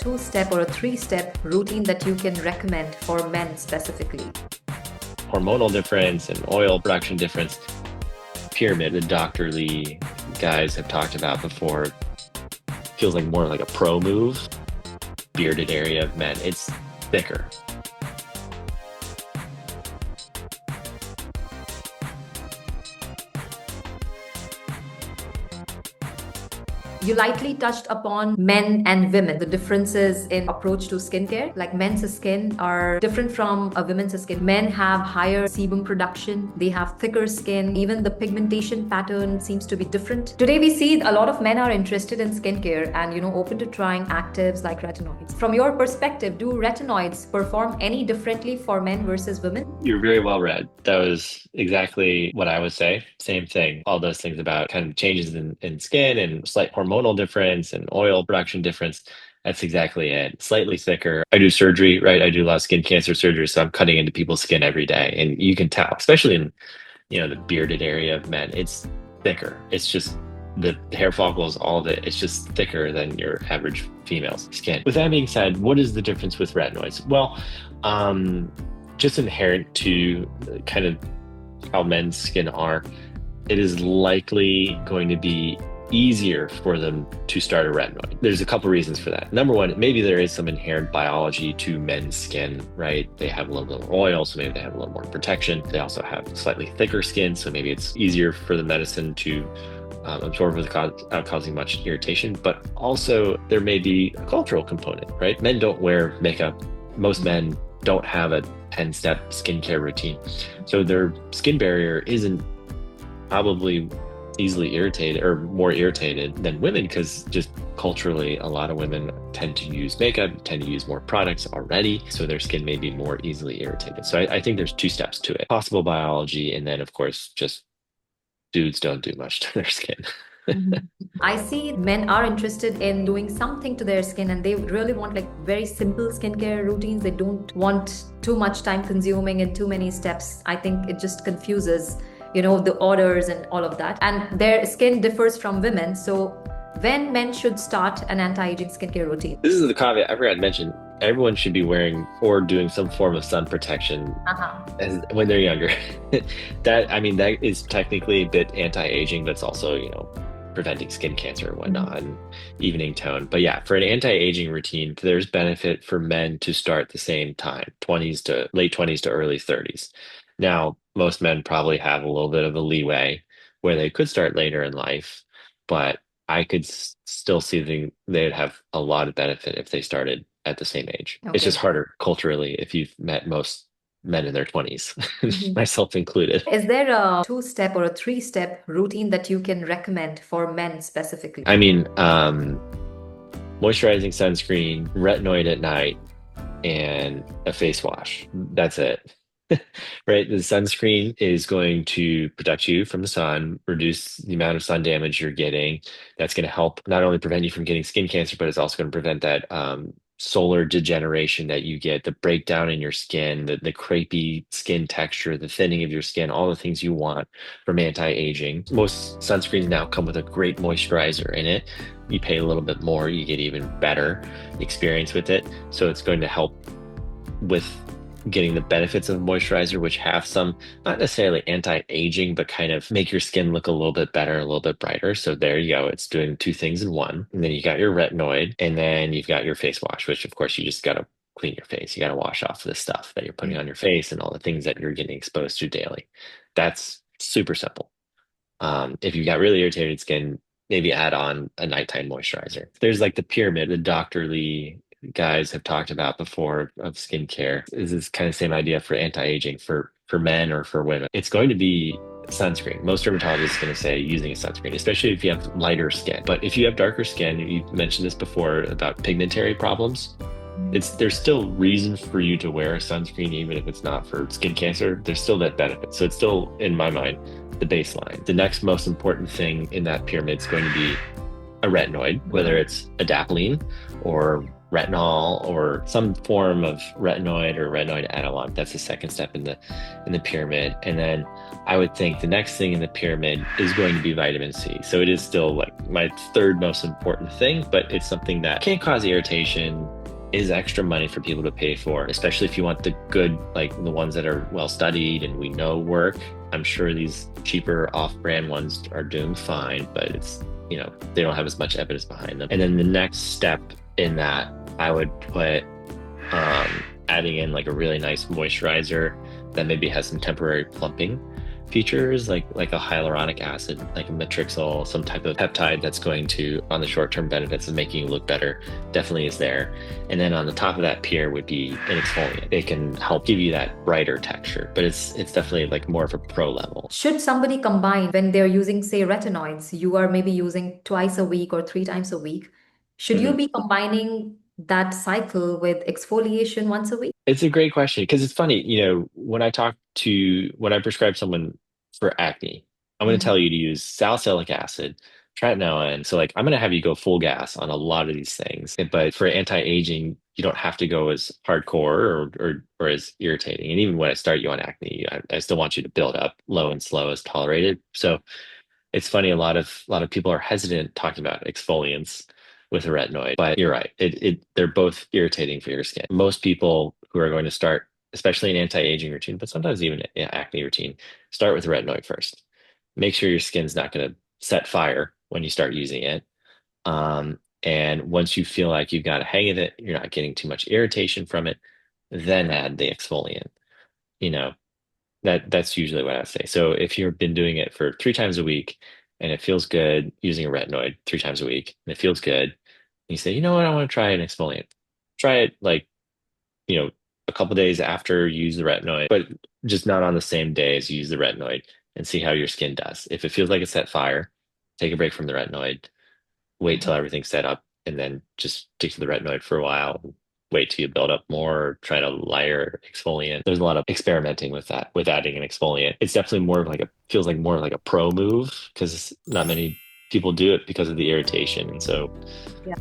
two-step or a three-step routine that you can recommend for men specifically? Hormonal difference and oil production difference. Pyramid, the doctorly guys have talked about before, feels like more like a pro move. Bearded area of men, it's thicker. You lightly touched upon men and women, the differences in approach to skincare. Like men's skin are different from a women's skin. Men have higher sebum production, they have thicker skin, even the pigmentation pattern seems to be different. Today we see a lot of men are interested in skincare and open to trying actives like retinoids. From your perspective, do retinoids perform any differently for men versus women? You're very well read. That was exactly what I would say. Same thing. All those things about kind of changes in skin and slight hormonal difference and oil production difference. That's exactly it. Slightly thicker. I do surgery, right? I do a lot of skin cancer surgery, so I'm cutting into people's skin every day. And you can tell, especially in, the bearded area of men, it's thicker. It's just the hair follicles, all of it, it's just thicker than your average female's skin. With that being said, what is the difference with retinoids? Well, just inherent to kind of how men's skin are, it is likely going to be easier for them to start a retinoid. There's a couple reasons for that. Number one, maybe there is some inherent biology to men's skin, right? They have a little bit more oil, so maybe they have a little more protection. They also have slightly thicker skin, so maybe it's easier for the medicine to absorb without causing much irritation. But also there may be a cultural component, right? Men don't wear makeup. Most men don't have a 10-step skincare routine. So their skin barrier isn't probably easily irritated or more irritated than women, because just culturally, a lot of women tend to use makeup, tend to use more products already. So their skin may be more easily irritated. So I think there's two steps to it: possible biology, and then of course, just dudes don't do much to their skin. I see men are interested in doing something to their skin and they really want like very simple skincare routines. They don't want too much time consuming and too many steps. I think it just confuses, the orders and all of that. And their skin differs from women. So when men should start an anti-aging skincare routine? This is the caveat I forgot to mention. Everyone should be wearing or doing some form of sun protection when they're younger. That is technically a bit anti-aging, but it's also, preventing skin cancer and whatnot, and evening tone. But yeah, for an anti-aging routine, there's benefit for men to start the same time, late 20s to early 30s. Now, most men probably have a little bit of a leeway where they could start later in life, but I could still see they'd have a lot of benefit if they started at the same age. Okay. It's just harder culturally if you've met most men in their 20s, myself included. Is there a two-step or a three-step routine that you can recommend for men specifically? Moisturizing sunscreen, retinoid at night, and a face wash. That's it. Right? The sunscreen is going to protect you from the sun, reduce the amount of sun damage you're getting. That's going to help not only prevent you from getting skin cancer, but it's also going to prevent that solar degeneration that you get, the breakdown in your skin, the crepey skin texture, the thinning of your skin, all the things you want from anti-aging. Most sunscreens now come with a great moisturizer in it. You pay a little bit more, you get even better experience with it. So it's going to help with getting the benefits of moisturizer, which have some, not necessarily anti-aging, but kind of make your skin look a little bit better, a little bit brighter. So there you go. It's doing two things in one. And then you got your retinoid, and then you've got your face wash, which of course you just got to clean your face. You got to wash off the stuff that you're putting on your face and all the things that you're getting exposed to daily. That's super simple. If you've got really irritated skin, maybe add on a nighttime moisturizer. There's like the pyramid, the doctorly guys have talked about before of skincare. Is this kind of same idea for anti-aging for men or for women? It's going to be sunscreen. Most dermatologists are going to say using a sunscreen, especially if you have lighter skin. But if you have darker skin, you mentioned this before about pigmentary problems, there's still reason for you to wear a sunscreen, even if it's not for skin cancer. There's still that benefit. So it's still, in my mind, the baseline. The next most important thing in that pyramid is going to be a retinoid, whether it's adapalene or retinol or some form of retinoid or retinoid analog. That's the second step in the pyramid. And then I would think the next thing in the pyramid is going to be vitamin C. So it is still like my third most important thing, but it's something that can't cause irritation, is extra money for people to pay for, especially if you want the good, like the ones that are well studied and we know work. I'm sure these cheaper off-brand ones are doing fine, but it's, they don't have as much evidence behind them. And then the next step in that, I would put adding in like a really nice moisturizer that maybe has some temporary plumping features, like a hyaluronic acid, like a matrixyl, some type of peptide that's going to, on the short-term benefits of making you look better, definitely is there. And then on the top of that pier would be an exfoliant. It can help give you that brighter texture, but it's definitely like more of a pro level. Should somebody combine when they're using, say, retinoids, you are maybe using twice a week or 3 times a week. Should you Mhm. be combining that cycle with exfoliation once a week? It's a great question because it's funny, when I prescribe someone for acne, I'm going to tell Mhm. you to use salicylic acid, tretinoin. So like I'm going to have you go full gas on a lot of these things. But for anti-aging, you don't have to go as hardcore or as irritating. And even when I start you on acne, I still want you to build up low and slow as tolerated. So it's funny, a lot of people are hesitant talking about exfoliants with a retinoid, but you're right. They're both irritating for your skin. Most people who are going to start, especially an anti-aging routine, but sometimes even an acne routine, start with a retinoid first. Make sure your skin's not going to set fire when you start using it. And once you feel like you've got a hang of it, you're not getting too much irritation from it, then add the exfoliant. You know, that's usually what I say. So if you've been doing it for 3 times a week and it feels good using a retinoid 3 times a week and it feels good, and you say, you know what, I want to try an exfoliant. Try it like, you know, a couple days after you use the retinoid, but just not on the same day as you use the retinoid and see how your skin does. If it feels like it's set fire, take a break from the retinoid, wait till everything's set up, and then just stick to the retinoid for a while. Wait till you build up more, try to layer exfoliant. There's a lot of experimenting with that, with adding an exfoliant. It's definitely more of like feels like more of like a pro move because not many people do it because of the irritation. And so, Yeah.